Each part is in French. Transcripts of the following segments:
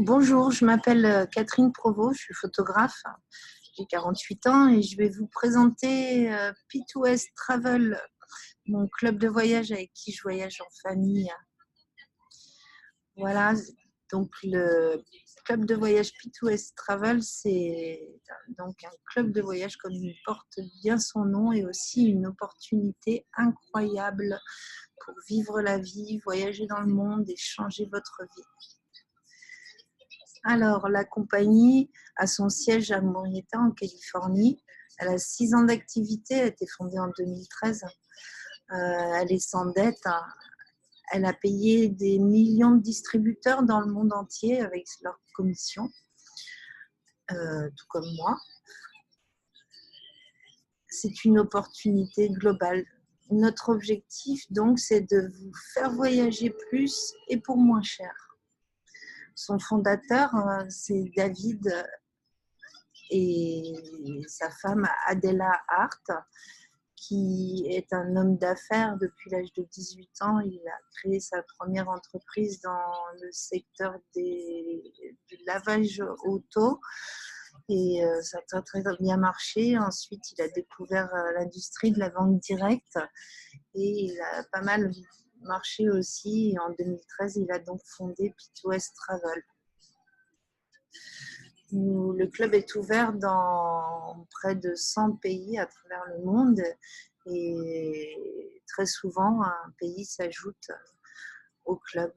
Bonjour, je m'appelle Catherine Provost, je suis photographe, j'ai 48 ans et je vais vous présenter P2S Travel, mon club de voyage avec qui je voyage en famille. Voilà, donc le club de voyage P2S Travel, c'est donc un club de voyage comme il porte bien son nom et aussi une opportunité incroyable pour vivre la vie, voyager dans le monde et changer votre vie. Alors, la compagnie a son siège à Murrieta, en Californie. Elle a 6 ans d'activité, elle a été fondée en 2013. Elle est sans dette. Elle a payé des millions de distributeurs dans le monde entier avec leurs commissions, tout comme moi. C'est une opportunité globale. Notre objectif, donc, c'est de vous faire voyager plus et pour moins cher. Son fondateur, c'est David et sa femme Adela Hart, qui est un homme d'affaires depuis l'âge de 18 ans. Il a créé sa première entreprise dans le secteur du lavage auto et ça a très bien marché. Ensuite, il a découvert l'industrie de la vente directe et il a pas mal marché aussi. Et en 2013, il a donc fondé P2S Travel. Le club est ouvert dans près de 100 pays à travers le monde et très souvent, un pays s'ajoute au club.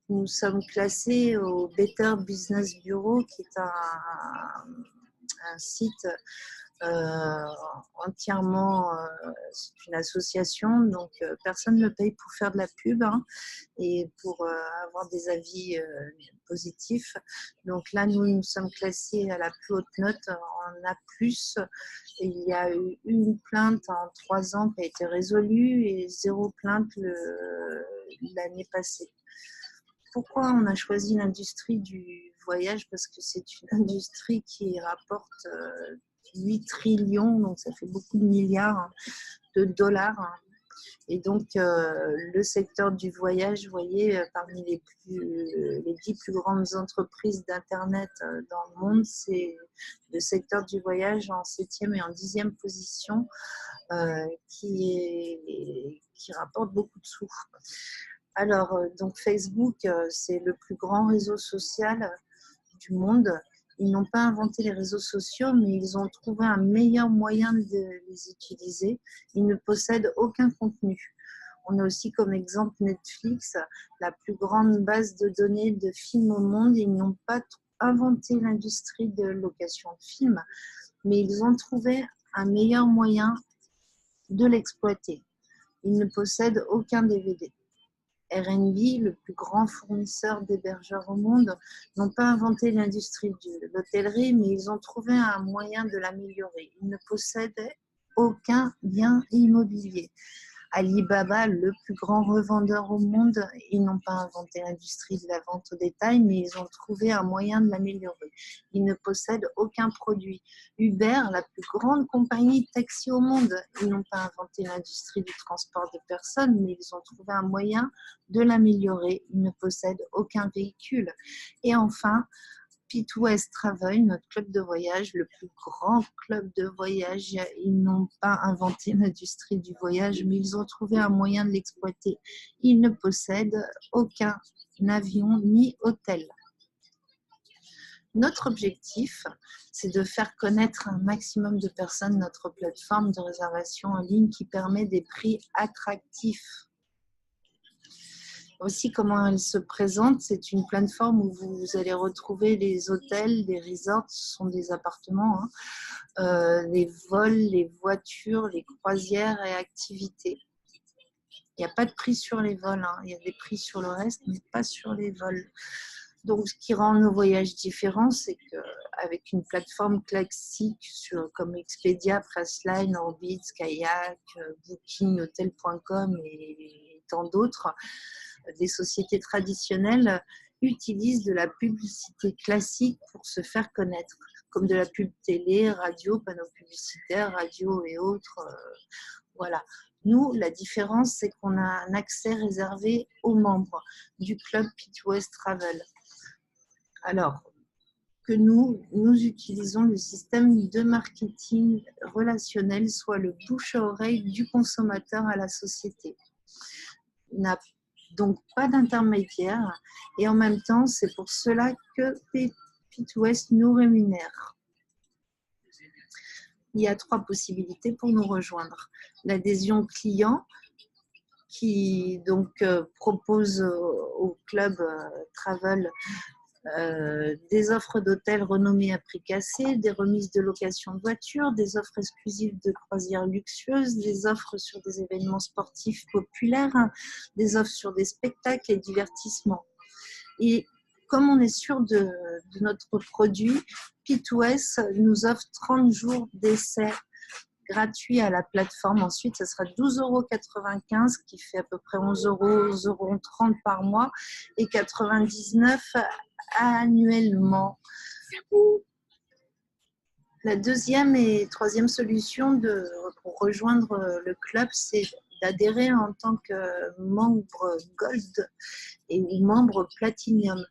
Nous sommes classés au Better Business Bureau, qui est un site entièrement, c'est une association, donc personne ne paye pour faire de la pub et pour avoir des avis positifs. Donc là, nous sommes classés à la plus haute note en A+. Il y a eu une plainte en 3 ans qui a été résolue et 0 plainte l'année passée. Pourquoi on a choisi l'industrie du voyage? Parce que c'est une industrie qui rapporte 8 trillions, donc ça fait beaucoup de milliards de dollars. Et donc, le secteur du voyage, vous voyez, parmi les 10 plus grandes entreprises d'Internet dans le monde, c'est le secteur du voyage en 7e et en 10e position qui rapporte beaucoup de sous. Alors, donc Facebook, c'est le plus grand réseau social du monde. Ils n'ont pas inventé les réseaux sociaux, mais ils ont trouvé un meilleur moyen de les utiliser. Ils ne possèdent aucun contenu. On a aussi comme exemple Netflix, la plus grande base de données de films au monde. Ils n'ont pas inventé l'industrie de location de films, mais ils ont trouvé un meilleur moyen de l'exploiter. Ils ne possèdent aucun DVD. Airbnb, le plus grand fournisseur d'hébergeurs au monde, n'ont pas inventé l'industrie de l'hôtellerie, mais ils ont trouvé un moyen de l'améliorer. Ils ne possèdent aucun bien immobilier. Alibaba, le plus grand revendeur au monde, ils n'ont pas inventé l'industrie de la vente au détail, mais ils ont trouvé un moyen de l'améliorer. Ils ne possèdent aucun produit. Uber, la plus grande compagnie de taxi au monde, ils n'ont pas inventé l'industrie du transport de personnes, mais ils ont trouvé un moyen de l'améliorer. Ils ne possèdent aucun véhicule. Et enfin, P2S Travel, notre club de voyage, le plus grand club de voyage. Ils n'ont pas inventé l'industrie du voyage, mais ils ont trouvé un moyen de l'exploiter. Ils ne possèdent aucun avion ni hôtel. Notre objectif, c'est de faire connaître un maximum de personnes notre plateforme de réservation en ligne qui permet des prix attractifs. Aussi, comment elle se présente, c'est une plateforme où vous allez retrouver les hôtels, les resorts, ce sont des appartements, les vols, les voitures, les croisières et activités. Il n'y a pas de prix sur les vols, il y a des prix sur le reste, mais pas sur les vols. Donc, ce qui rend nos voyages différents, c'est qu'avec une plateforme classique comme Expedia, Priceline, Orbitz, Kayak, Booking, Hotel.com et tant d'autres, des sociétés traditionnelles utilisent de la publicité classique pour se faire connaître, comme de la pub télé, radio, panneaux publicitaires, radio et autres. Voilà. Nous, la différence, c'est qu'on a un accès réservé aux membres du club Pitwest Travel. Alors, que nous utilisons le système de marketing relationnel, soit le bouche à oreille du consommateur à la société. Il n'a donc pas d'intermédiaire et en même temps, c'est pour cela que Pitwest nous rémunère. Il y a 3 possibilités pour nous rejoindre. L'adhésion client qui donc propose au club Travel des offres d'hôtels renommées à prix cassé, des remises de location de voitures, des offres exclusives de croisières luxueuses, des offres sur des événements sportifs populaires, des offres sur des spectacles et divertissements. Et comme on est sûr de notre produit, Pitwest nous offre 30 jours d'essai gratuit à la plateforme. Ensuite, ce sera 12,95 € qui fait à peu près 11 € par mois et 99 annuellement. La deuxième et troisième solution pour rejoindre le club, c'est d'adhérer en tant que membre Gold et membre Platinum.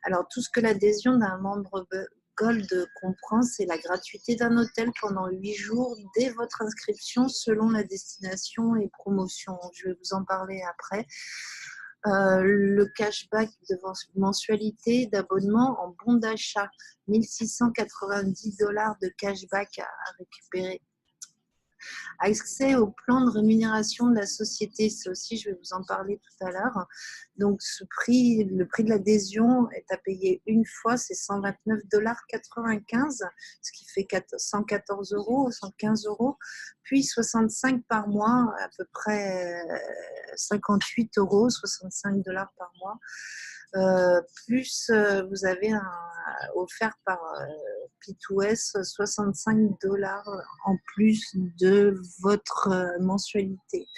Alors, tout ce que l'adhésion d'un membre Gold comprend, c'est la gratuité d'un hôtel pendant 8 jours dès votre inscription selon la destination et promotion. Je vais vous en parler après. Le cashback de mensualité d'abonnement en bon d'achat, 1690 $ de cashback à récupérer. Accès au plan de rémunération de la société, ça aussi je vais vous en parler tout à l'heure. Donc le prix de l'adhésion est à payer une fois, c'est 129,95 $, ce qui fait 114 €, 115 €, puis 65 par mois, à peu près 58 €, 65 $ par mois. Plus vous avez offert par Pitwest 65 $ en plus de votre mensualité.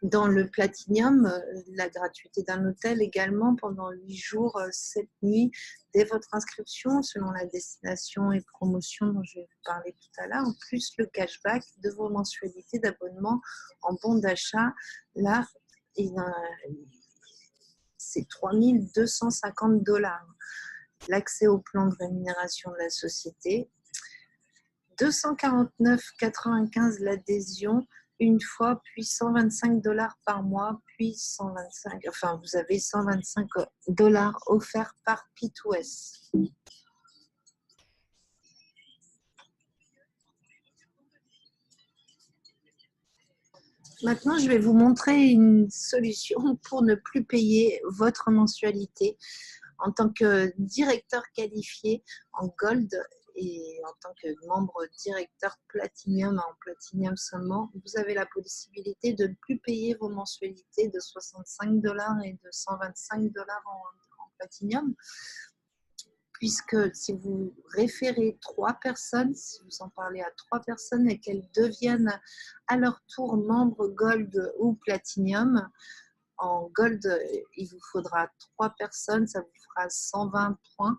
Dans le Platinum, la gratuité d'un hôtel également pendant 8 jours, 7 nuits dès votre inscription selon la destination et promotion dont je vais vous parler tout à l'heure, plus le cashback de vos mensualités d'abonnement en bon d'achat. Là, c'est 3 250 $. L'accès au plan de rémunération de la société. 249,95 € l'adhésion une fois, puis 125 $ par mois, puis 125, enfin vous avez 125 $ offerts par Pitwest. Maintenant, je vais vous montrer une solution pour ne plus payer votre mensualité en tant que directeur qualifié en Gold et en tant que membre directeur Platinum, en Platinum seulement, vous avez la possibilité de ne plus payer vos mensualités de 65 $ et de 125 $ en Platinum. Puisque si vous référez 3 personnes, si vous en parlez à 3 personnes et qu'elles deviennent à leur tour membres Gold ou Platinum, en Gold, il vous faudra 3 personnes, ça vous fera 120 points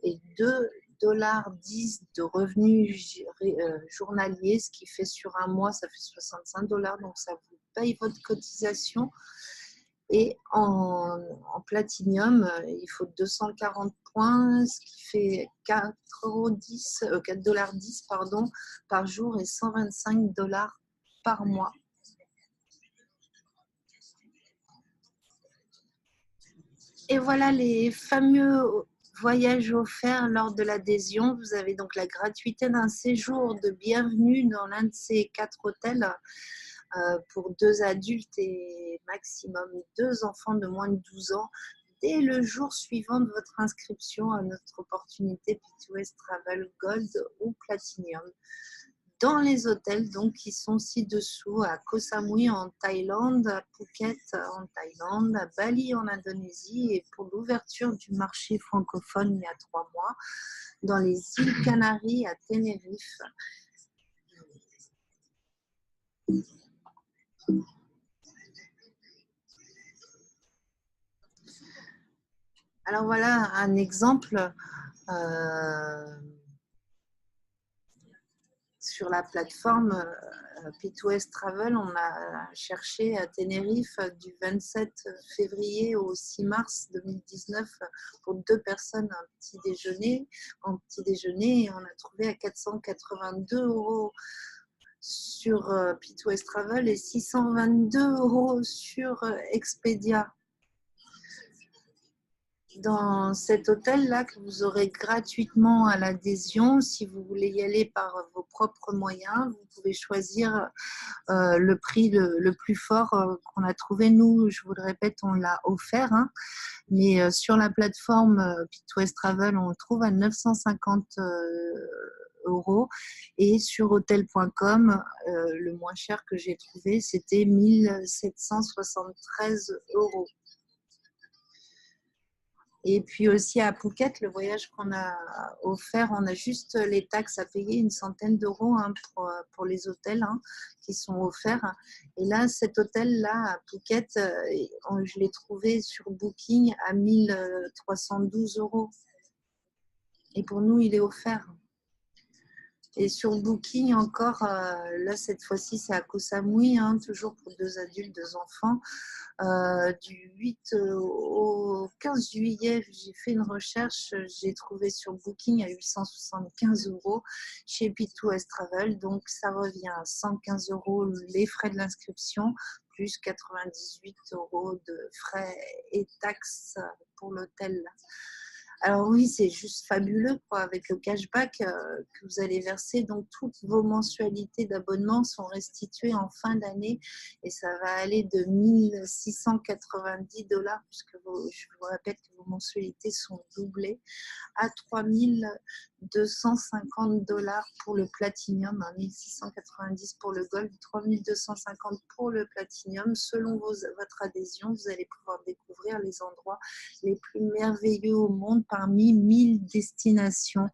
et 2,10 $ de revenus journaliers, ce qui fait sur un mois, ça fait 65 $, donc ça vous paye votre cotisation. Et en Platinum, il faut 240 points, ce qui fait 4,10 $ pardon, par jour et 125 $ par mois. Et voilà les fameux voyages offerts lors de l'adhésion. Vous avez donc la gratuité d'un séjour de bienvenue dans l'un de ces 4 hôtels pour 2 adultes et maximum 2 enfants de moins de 12 ans dès le jour suivant de votre inscription à notre opportunité Pitwest Travel Gold ou Platinum. Dans les hôtels donc, qui sont ci-dessous, à Koh Samui en Thaïlande, à Phuket en Thaïlande, à Bali en Indonésie et pour l'ouverture du marché francophone il y a 3 mois, dans les îles Canaries à Tenerife. Alors voilà un exemple sur la plateforme P2S Travel, on a cherché à Tenerife du 27 février au 6 mars 2019 pour 2 personnes un petit déjeuner, en petit déjeuner, et on a trouvé à 482 € sur P2S Travel et 622 € sur Expedia. Dans cet hôtel-là que vous aurez gratuitement à l'adhésion, si vous voulez y aller par vos propres moyens, vous pouvez choisir le prix le plus fort qu'on a trouvé. Nous, je vous le répète, on l'a offert, hein, mais sur la plateforme P2S Travel, on le trouve à 950 € et sur hotel.com, le moins cher que j'ai trouvé, c'était 1773 €. Et puis aussi à Phuket, le voyage qu'on a offert, on a juste les taxes à payer, une centaine d'euros, hein, pour les hôtels, hein, qui sont offerts. Et là, cet hôtel-là à Phuket, je l'ai trouvé sur Booking à 1312 €. Et pour nous, il est offert. Et sur Booking encore, là cette fois-ci c'est à Koh Samui, hein, toujours pour 2 adultes, 2 enfants. Du 8 au 15 juillet, j'ai fait une recherche, j'ai trouvé sur Booking à 875 € chez P2S Travel, donc ça revient à 115 € les frais de l'inscription, plus 98 € de frais et taxes pour l'hôtel. Alors oui, c'est juste fabuleux, quoi, avec le cashback que vous allez verser. Donc, toutes vos mensualités d'abonnement sont restituées en fin d'année et ça va aller de 1690 $, puisque je vous répète que vos mensualités sont doublées, à 3250 $ pour le Platinum, 1690 pour le Gold, 3250 pour le Platinum. Selon votre adhésion, vous allez pouvoir découvrir les endroits les plus merveilleux au monde parmi 1000 destinations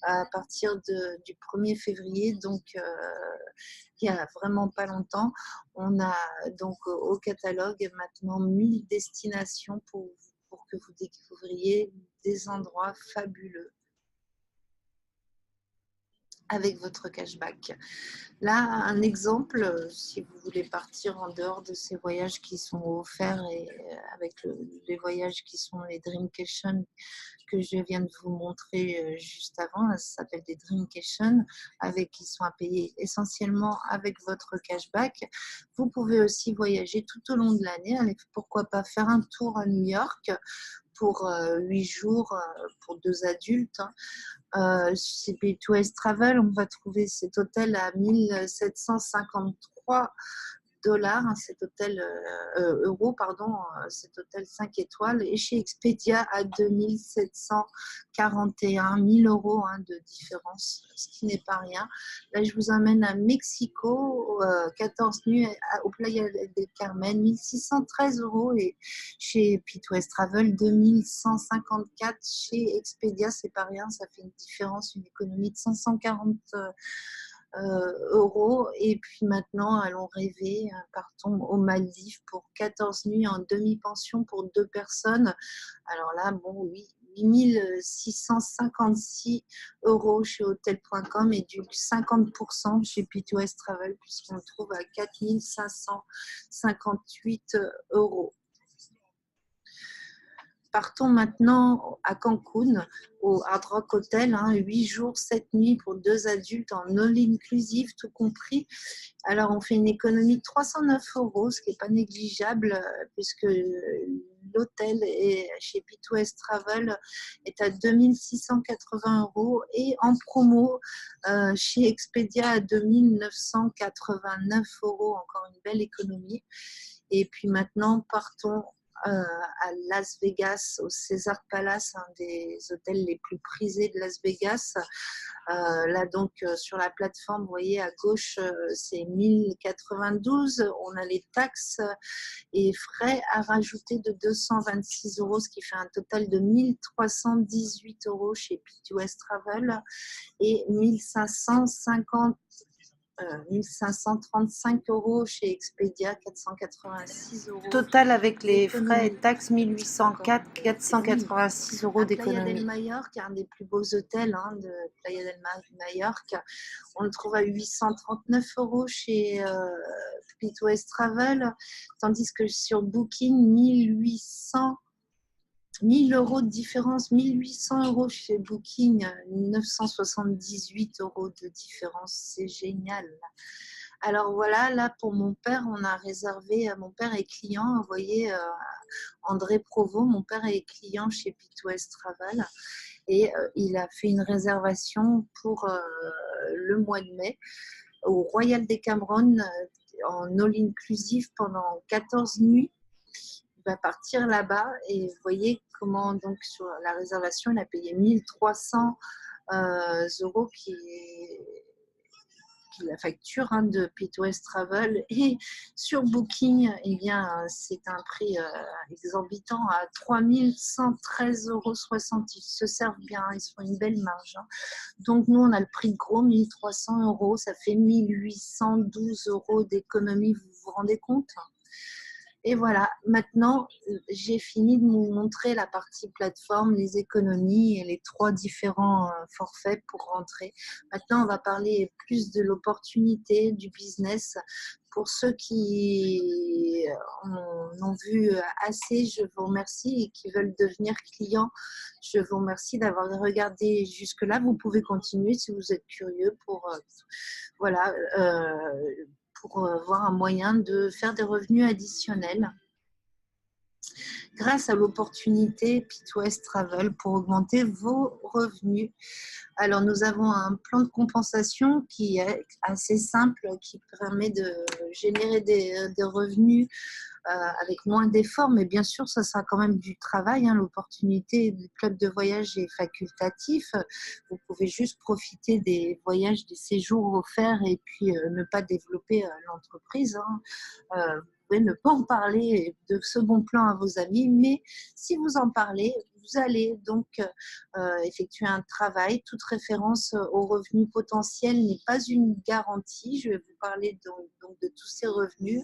à partir du 1er février, donc il n'y a vraiment pas longtemps. On a donc au catalogue maintenant 1000 destinations pour que vous découvriez des endroits fabuleux avec votre cashback. Là, un exemple, si vous voulez partir en dehors de ces voyages qui sont offerts et avec les voyages qui sont les Dreamcation que je viens de vous montrer juste avant, là, ça s'appelle des Dreamcation, qui sont à payer essentiellement avec votre cashback. Vous pouvez aussi voyager tout au long de l'année. Pourquoi pas faire un tour à New York pour 8 jours pour 2 adultes, hein. Chez P2S Travel, on va trouver cet hôtel à 1753 $, hein, cet hôtel euros, pardon, cet hôtel 5 étoiles, et chez Expedia à 2741 000 € hein, de différence, ce qui n'est pas rien. Là, je vous emmène à Mexico, 14 nuits au Playa del Carmen, 1613 €, et chez P2S Travel, 2154 € chez Expedia, c'est pas rien, ça fait une différence, une économie de 540 €. Et puis maintenant, allons rêver, partons aux Maldives pour 14 nuits en demi-pension pour 2 personnes. Alors là, bon, oui, 8656 € chez hotel.com et du 50% chez P2S Travel, puisqu'on le trouve à 4558 €. Partons maintenant à Cancun, au Hard Rock Hotel, hein, 8 jours, 7 nuits pour 2 adultes en all-inclusive, tout compris. Alors, on fait une économie de 309 €, ce qui n'est pas négligeable, puisque l'hôtel chez P2S Travel est à 2680 € et en promo chez Expedia à 2989 €, encore une belle économie. Et puis maintenant, partons à Las Vegas, au Caesars Palace, un des hôtels les plus prisés de Las Vegas. Là, donc, sur la plateforme, vous voyez à gauche, c'est 1092. On a les taxes et frais à rajouter de 226 €, ce qui fait un total de 1318 € chez P2S Travel et 1550 1535 € chez Expedia, 486 € Total avec les frais et d'économie. taxes, 1804, Donc, oui, 486 € à Playa del d'économie. Mallorca, un des plus beaux hôtels de Playa del Mallorca, on le trouve à 839 € chez Pitwest Travel, tandis que sur Booking, 1000 € de différence, 1800 € chez Booking, 978 € de différence, c'est génial. Alors voilà, là pour mon père, on a réservé, mon père est client, vous voyez, André Provost, mon père est client chez Pitwest Travel et il a fait une réservation pour le mois de mai au Royal Decameron en all-inclusive pendant 14 nuits. Il va partir là-bas et vous voyez comment donc sur la réservation, il a payé 1300 € la facture de Pitwest Travel, et sur Booking, eh bien, c'est un prix exorbitant à 3113,60 €. Ils se servent bien, ils se font une belle marge. Donc nous, on a le prix de gros, 1300 €, ça fait 1812 € d'économie, vous vous rendez compte? Et voilà, maintenant, j'ai fini de vous montrer la partie plateforme, les économies et les 3 différents forfaits pour rentrer. Maintenant, on va parler plus de l'opportunité, du business. Pour ceux qui en ont vu assez, je vous remercie, et qui veulent devenir clients, je vous remercie d'avoir regardé jusque-là. Vous pouvez continuer si vous êtes curieux voilà, pour voir un moyen de faire des revenus additionnels grâce à l'opportunité Pitwest Travel pour augmenter vos revenus. Alors, nous avons un plan de compensation qui est assez simple, qui permet de générer des revenus avec moins d'efforts, mais bien sûr, ça sera quand même du travail. L'opportunité du club de voyage est facultatif. Vous pouvez juste profiter des voyages, des séjours offerts et puis ne pas développer l'entreprise. Vous pouvez ne pas en parler de ce bon plan à vos amis, mais si vous en parlez, vous allez donc effectuer un travail. Toute référence aux revenus potentiels n'est pas une garantie. Je vais vous parler donc de tous ces revenus.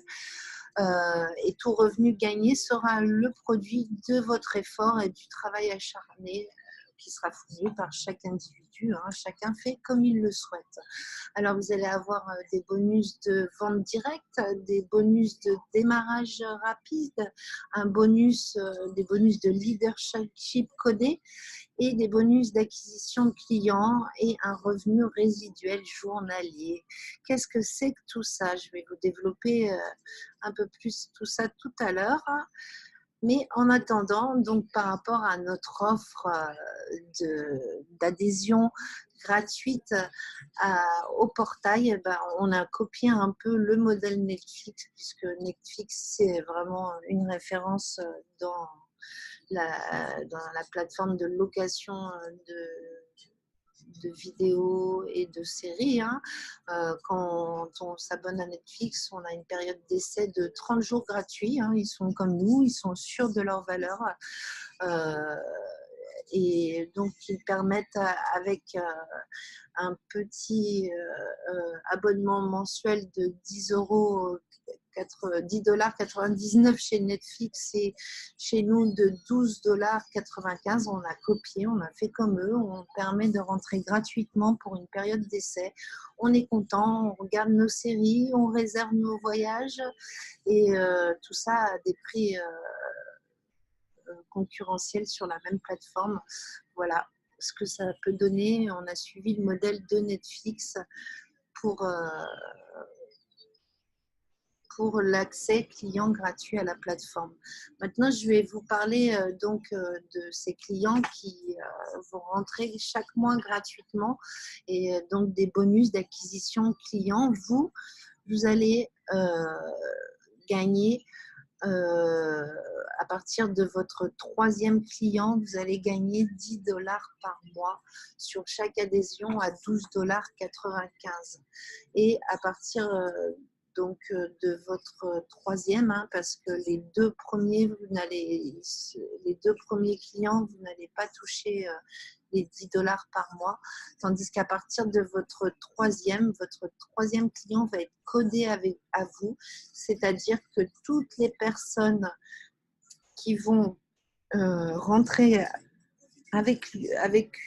Et tout revenu gagné sera le produit de votre effort et du travail acharné qui sera fourni par chaque individu. Chacun fait comme il le souhaite. Alors, vous allez avoir des bonus de vente directe, des bonus de démarrage rapide, des bonus de leadership codé et des bonus d'acquisition de clients et un revenu résiduel journalier. Qu'est-ce que c'est que tout ça? Je vais vous développer un peu plus tout ça tout à l'heure. Mais en attendant, donc par rapport à notre offre d'adhésion gratuite au portail, on a copié un peu le modèle Netflix, puisque Netflix, c'est vraiment une référence dans la plateforme de location de vidéos et de séries. Quand on s'abonne à Netflix, on a une période d'essai de 30 jours gratuits. Ils sont comme nous, ils sont sûrs de leur valeur. Et donc, ils permettent avec un petit abonnement mensuel de 10,99 € chez Netflix et chez nous de 12,95 $. On a copié, on a fait comme eux. On permet de rentrer gratuitement pour une période d'essai. On est content, on regarde nos séries, on réserve nos voyages et tout ça à des prix concurrentiels sur la même plateforme. Voilà ce que ça peut donner. On a suivi le modèle de Netflix pour l'accès client gratuit à la plateforme. Maintenant, je vais vous parler de ces clients qui vont rentrer chaque mois gratuitement et donc des bonus d'acquisition client. Vous allez gagner à partir de votre 3e client, vous allez gagner 10 $ par mois sur chaque adhésion à 12,95 $. Et à partir de votre 3e, parce que les deux premiers clients, vous n'allez pas toucher les 10 dollars par mois, tandis qu'à partir de votre troisième client va être codé à vous, c'est-à-dire que toutes les personnes qui vont rentrer avec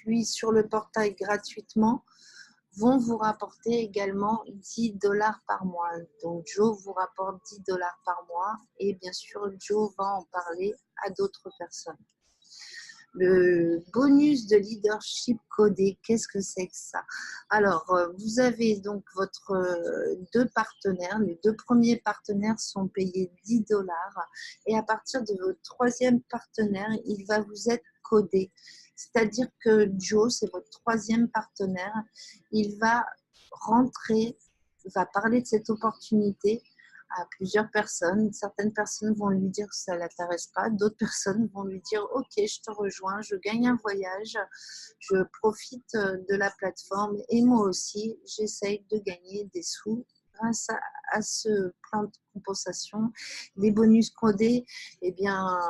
lui sur le portail gratuitement vont vous rapporter également 10 dollars par mois. Donc Joe vous rapporte 10 dollars par mois et bien sûr Joe va en parler à d'autres personnes. Le bonus de leadership codé, qu'est-ce que c'est que ça? Alors, vous avez donc votre deux partenaires. Les deux premiers partenaires sont payés 10 dollars et à partir de votre troisième partenaire, il va vous être codé. C'est-à-dire que Joe, c'est votre troisième partenaire, il va rentrer, va parler de cette opportunité à plusieurs personnes. Certaines personnes vont lui dire que ça ne l'intéresse pas, d'autres personnes vont lui dire ok, je te rejoins, je gagne un voyage, je profite de la plateforme et moi aussi j'essaye de gagner des sous grâce à ce plan de compensation. Les bonus codés, eh bien,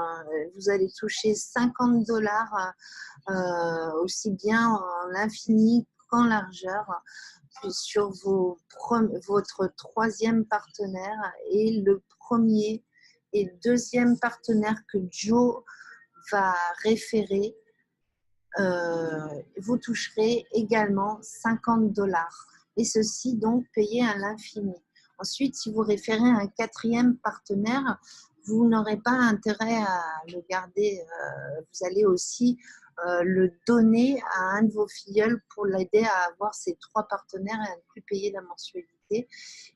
vous allez toucher 50 dollars aussi bien en l'infini qu'en largeur sur votre troisième partenaire et le premier et deuxième partenaire que Joe va référer, vous toucherez également 50 dollars et ceci donc payé à l'infini. Ensuite, si vous référez un quatrième partenaire, vous n'aurez pas intérêt à le garder. Vous allez aussi le donner à un de vos filleuls pour l'aider à avoir ses trois partenaires et à ne plus payer la mensualité.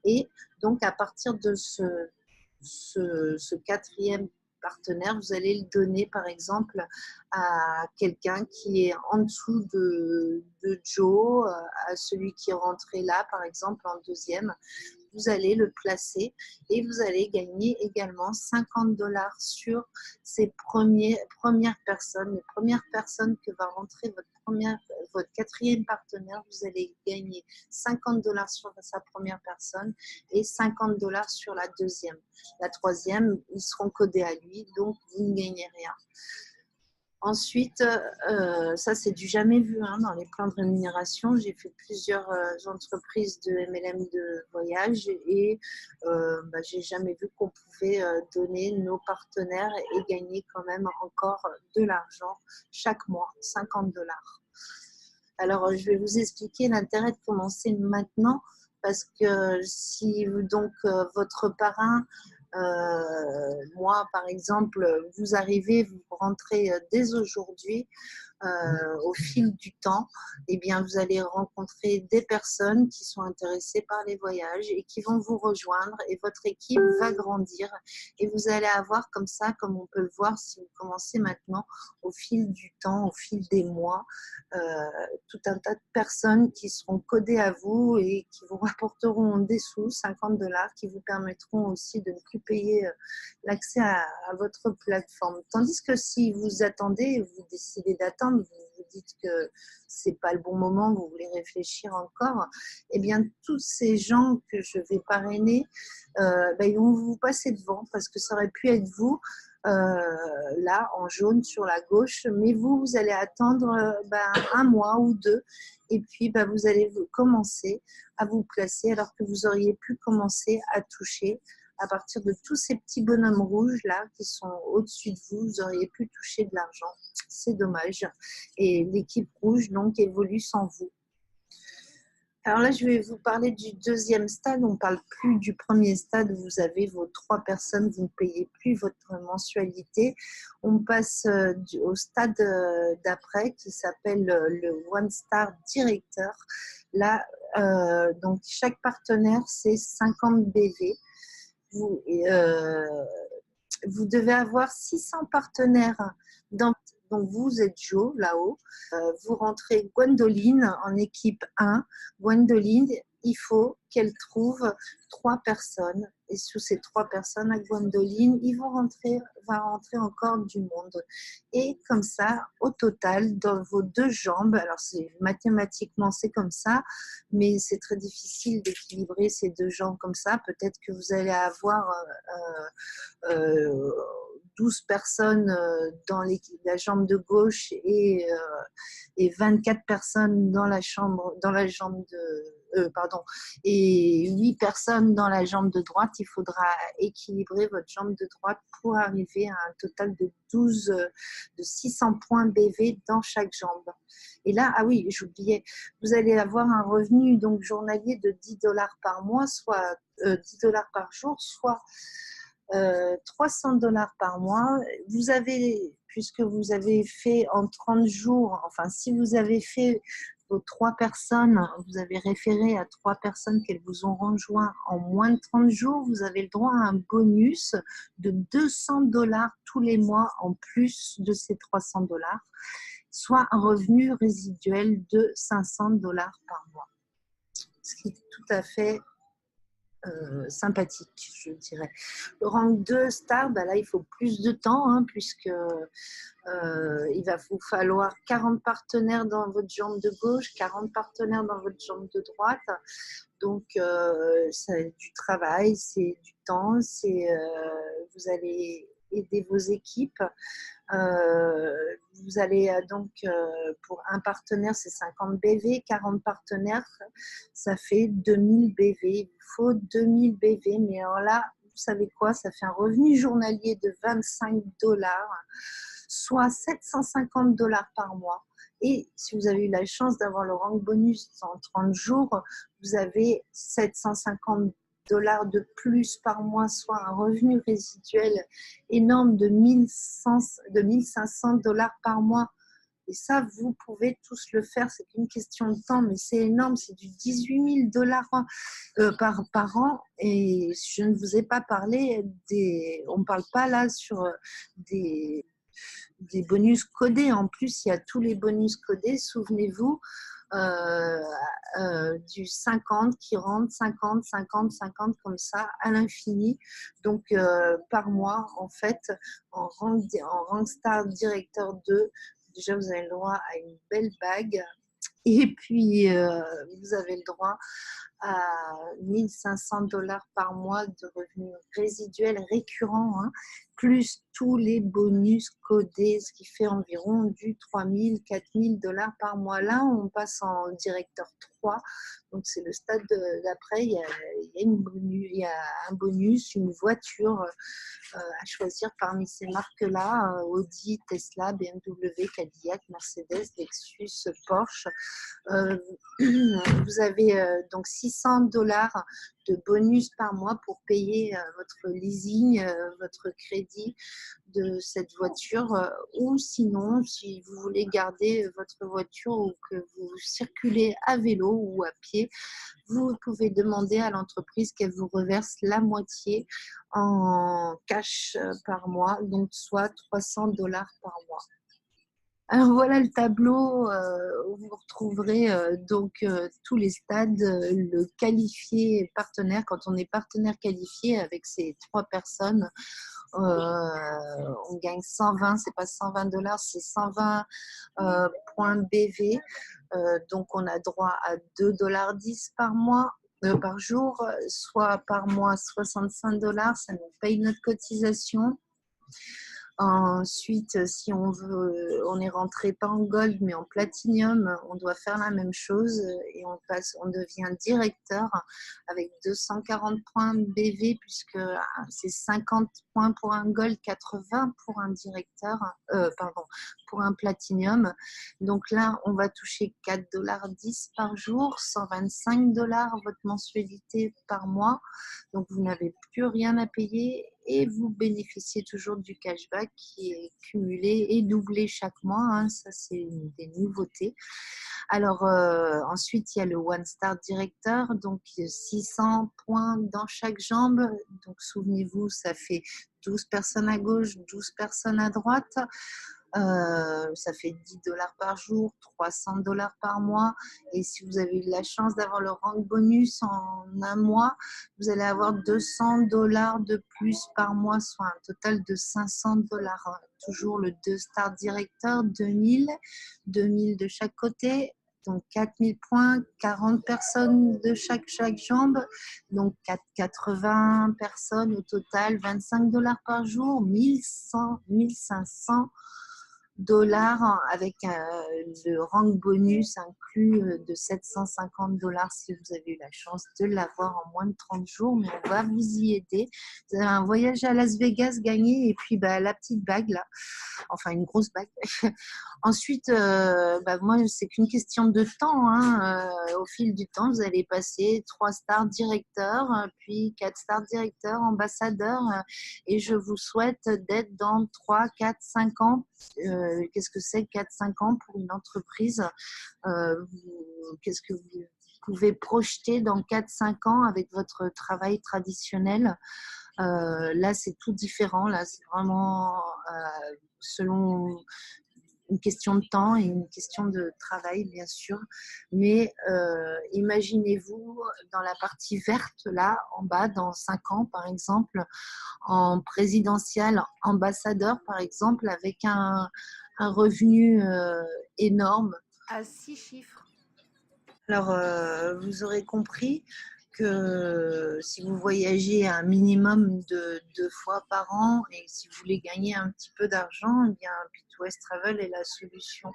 Et donc, à partir de ce quatrième partenaire, vous allez le donner par exemple à quelqu'un qui est en dessous de Joe, à celui qui est rentré là par exemple en deuxième. Vous allez le placer et vous allez gagner également 50 dollars sur ces premières personnes. Les premières personnes que va rentrer votre quatrième partenaire, vous allez gagner 50 dollars sur sa première personne et 50 dollars sur la deuxième. La troisième, ils seront codés à lui, donc vous ne gagnez rien. Ensuite, ça c'est du jamais vu dans les plans de rémunération. J'ai fait plusieurs entreprises de MLM de voyage et j'ai jamais vu qu'on pouvait donner nos partenaires et gagner quand même encore de l'argent chaque mois, 50 dollars. Alors, je vais vous expliquer l'intérêt de commencer maintenant parce que si donc votre parrain, moi par exemple, vous arrivez, vous rentrez dès aujourd'hui, au fil du temps, eh bien, vous allez rencontrer des personnes qui sont intéressées par les voyages et qui vont vous rejoindre et votre équipe va grandir et vous allez avoir comme ça, comme on peut le voir si vous commencez maintenant, au fil du temps, au fil des mois, tout un tas de personnes qui seront codées à vous et qui vous rapporteront des sous, 50 dollars, qui vous permettront aussi de ne plus payer l'accès à votre plateforme. Tandis que si vous attendez, vous décidez d'attendre, vous vous dites que ce n'est pas le bon moment, vous voulez réfléchir encore, eh bien, tous ces gens que je vais parrainer, ils vont vous passer devant parce que ça aurait pu être vous, là, en jaune sur la gauche, mais vous allez attendre un mois ou deux et puis vous allez commencer à vous placer alors que vous auriez pu commencer à toucher à partir de tous ces petits bonhommes rouges là qui sont au-dessus de vous, vous auriez pu toucher de l'argent. C'est dommage. Et l'équipe rouge donc évolue sans vous. Alors là, je vais vous parler du deuxième stade. On ne parle plus du premier stade où vous avez vos trois personnes, vous ne payez plus votre mensualité. On passe au stade d'après qui s'appelle le One Star Director. Là, donc chaque partenaire, c'est 50 BV. Vous devez avoir 600 partenaires. Donc, vous êtes Joe, là-haut. Vous rentrez Gwendoline en équipe 1. Gwendoline, il faut qu'elle trouve 3 personnes. Et sous ces 3 personnes, à Gwendoline, va rentrer encore du monde. Et comme ça, au total, dans vos 2 jambes, alors mathématiquement, c'est comme ça, mais c'est très difficile d'équilibrer ces 2 jambes comme ça. Peut-être que vous allez avoir 12 personnes dans la jambe de gauche et 24 personnes dans la jambe pardon, et 8 personnes dans la jambe de droite, il faudra équilibrer votre jambe de droite pour arriver à un total de 600 points BV dans chaque jambe. Et là, ah oui, j'oubliais, vous allez avoir un revenu donc journalier de 10 $ par mois, soit 10 $ par jour, soit 300 $ par mois. Vous avez, puisque vous avez fait en 30 jours, enfin, si vous avez fait vos 3 personnes, vous avez référé à 3 personnes qu'elles vous ont rejoint en moins de 30 jours, vous avez le droit à un bonus de 200 $ tous les mois en plus de ces 300 $, soit un revenu résiduel de 500 $ par mois. Ce qui est tout à fait sympathique, je dirais. Le rang 2 star, bah là, il faut plus de temps, hein, puisque il va vous falloir 40 partenaires dans votre jambe de gauche, 40 partenaires dans votre jambe de droite. Donc, c'est du travail, c'est du temps, vous allez aider vos équipes. Vous allez donc, pour un partenaire, c'est 50 BV, 40 partenaires, ça fait 2000 BV. Il vous faut 2000 BV, mais alors là, vous savez quoi, ça fait un revenu journalier de 25 $, soit 750 $ par mois. Et si vous avez eu la chance d'avoir le rank bonus en 30 jours, vous avez 750 $ de plus par mois, soit un revenu résiduel énorme de 1500 $ par mois. Et ça, vous pouvez tous le faire, c'est une question de temps, mais c'est énorme, c'est du 18 000 $ par an. Et je ne vous ai pas parlé on ne parle pas là sur des bonus codés. En plus, il y a tous les bonus codés, souvenez-vous, du 50 qui rentre, 50, 50, 50 comme ça à l'infini. Donc par mois, en fait, en rank star directeur 2, déjà vous avez le droit à une belle bague. Et puis, vous avez le droit à 1500 $ par mois de revenus résiduels récurrents, hein, plus tous les bonus codés, ce qui fait environ du 3000, 4000 $ par mois. Là, on passe en directeur 3, donc c'est le stade d'après. Il y a un bonus, une voiture à choisir parmi ces marques-là, Audi, Tesla, BMW, Cadillac, Mercedes, Lexus, Porsche. Vous avez donc 600 $ de bonus par mois pour payer votre leasing, votre crédit de cette voiture, ou sinon, si vous voulez garder votre voiture ou que vous circulez à vélo ou à pied, vous pouvez demander à l'entreprise qu'elle vous reverse la moitié en cash par mois, donc soit 300 $ par mois. Alors voilà le tableau où vous retrouverez tous les stades, le qualifié partenaire. Quand on est partenaire qualifié avec ces 3 personnes, on gagne 120, c'est pas 120 $, c'est 120 points BV. Donc on a droit à 2,10 $ par mois. Par jour, soit par mois 65 $, ça nous paye notre cotisation. Ensuite, si on veut, on est rentré pas en gold mais en platinum, on doit faire la même chose et on devient directeur avec 240 points BV puisque c'est 50 points pour un gold, 80 pour un directeur, pour un platinum. Donc là, on va toucher 4,10 $ par jour, 125 $ votre mensualité par mois. Donc vous n'avez plus rien à payer et vous bénéficiez toujours du cashback qui est cumulé et doublé chaque mois, hein. Ça, c'est une des nouveautés. Alors, ensuite, il y a le One Star Director, donc 600 points dans chaque jambe. Donc, souvenez-vous, ça fait 12 personnes à gauche, 12 personnes à droite. Ça fait 10 $ par jour, 300 $ par mois. Et si vous avez eu la chance d'avoir le rank bonus en un mois, vous allez avoir 200 $ de plus par mois, soit un total de 500 $. Toujours le 2 Star Director, 2000 de chaque côté. donc 4000 points, 40 personnes de chaque jambe, donc 80 personnes au total, 25 $ par jour, 1500 dollars avec le rank bonus inclus de 750 $ si vous avez eu la chance de l'avoir en moins de 30 jours. Mais on va vous y aider. Vous avez un voyage à Las Vegas gagné et puis la petite bague là, enfin une grosse bague. Ensuite, moi, c'est qu'une question de temps. Au fil du temps, vous allez passer 3 stars directeurs, puis 4 stars directeurs, ambassadeurs. Et je vous souhaite d'être dans 3, 4, 5 ans. Qu'est-ce que c'est 4-5 ans pour une entreprise? Qu'est-ce que vous pouvez projeter dans 4-5 ans avec votre travail traditionnel? Là, c'est tout différent. Là, c'est vraiment selon une question de temps et une question de travail, bien sûr. Mais imaginez-vous dans la partie verte, là, en bas, dans 5 ans, par exemple, en présidentiel ambassadeur, par exemple, avec un revenu énorme. À 6 chiffres. Alors, vous aurez compris que si vous voyagez un minimum de 2 fois par an et si vous voulez gagner un petit peu d'argent, eh bien, Bit2West Travel est la solution.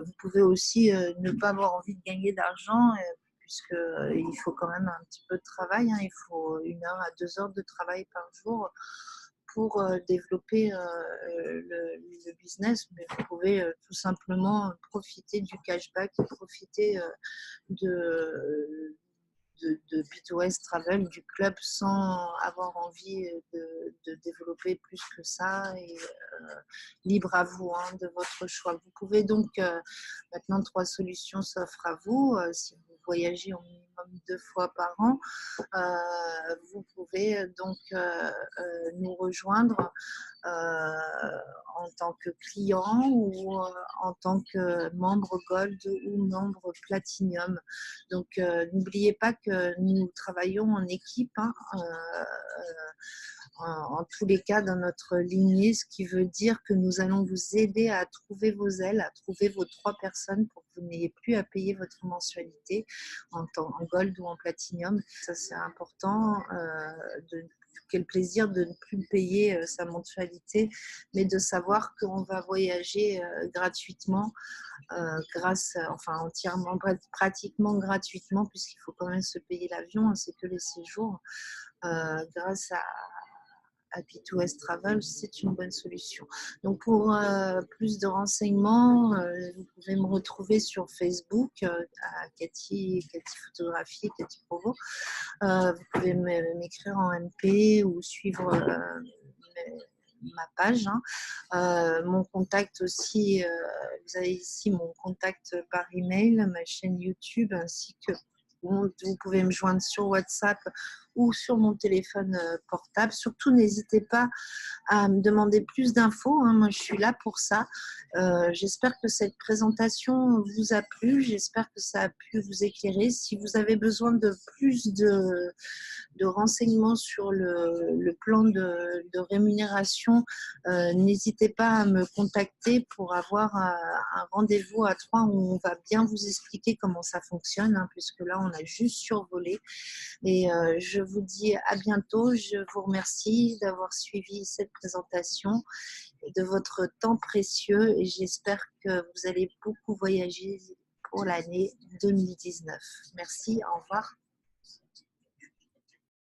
Vous pouvez aussi ne pas avoir envie de gagner d'argent puisqu'il faut quand même un petit peu de travail. Il faut 1 heure à 2 heures de travail par jour pour développer le business, mais vous pouvez tout simplement profiter du cashback et profiter de, de Bit2West Travel, du club, sans avoir envie de développer plus que ça. Et libre à vous de votre choix. Vous pouvez donc, maintenant 3 solutions s'offrent à vous. Si vous voyagez au minimum 2 fois par an, vous pouvez donc nous rejoindre en tant que client ou en tant que membre Gold ou membre Platinum. Donc, n'oubliez pas que nous travaillons en équipe, en tous les cas dans notre lignée, ce qui veut dire que nous allons vous aider à trouver vos ailes, à trouver vos 3 personnes pour que vous n'ayez plus à payer votre mensualité en Gold ou en Platinum. Ça, c'est important. Quel plaisir de ne plus payer sa mensualité, mais de savoir qu'on va voyager gratuitement, entièrement, pratiquement gratuitement, puisqu'il faut quand même se payer l'avion, c'est que les séjours. Grâce à Bit2West Travel, c'est une bonne solution. Donc, pour plus de renseignements, vous pouvez me retrouver sur Facebook à Cathy Photographie, Cathy Provo. Vous pouvez m'écrire en MP ou suivre ma page. Mon contact aussi, vous avez ici mon contact par email, ma chaîne YouTube, ainsi que vous pouvez me joindre sur WhatsApp ou sur mon téléphone portable. Surtout, n'hésitez pas à me demander plus d'infos. Moi, je suis là pour ça. J'espère que cette présentation vous a plu. J'espère que ça a pu vous éclairer. Si vous avez besoin de plus de renseignements sur le plan de rémunération, n'hésitez pas à me contacter pour avoir un rendez-vous à 3 où on va bien vous expliquer comment ça fonctionne, puisque là, on a juste survolé. Et je vous dis à bientôt. Je vous remercie d'avoir suivi cette présentation et de votre temps précieux. Et j'espère que vous allez beaucoup voyager pour l'année 2019. Merci, au revoir.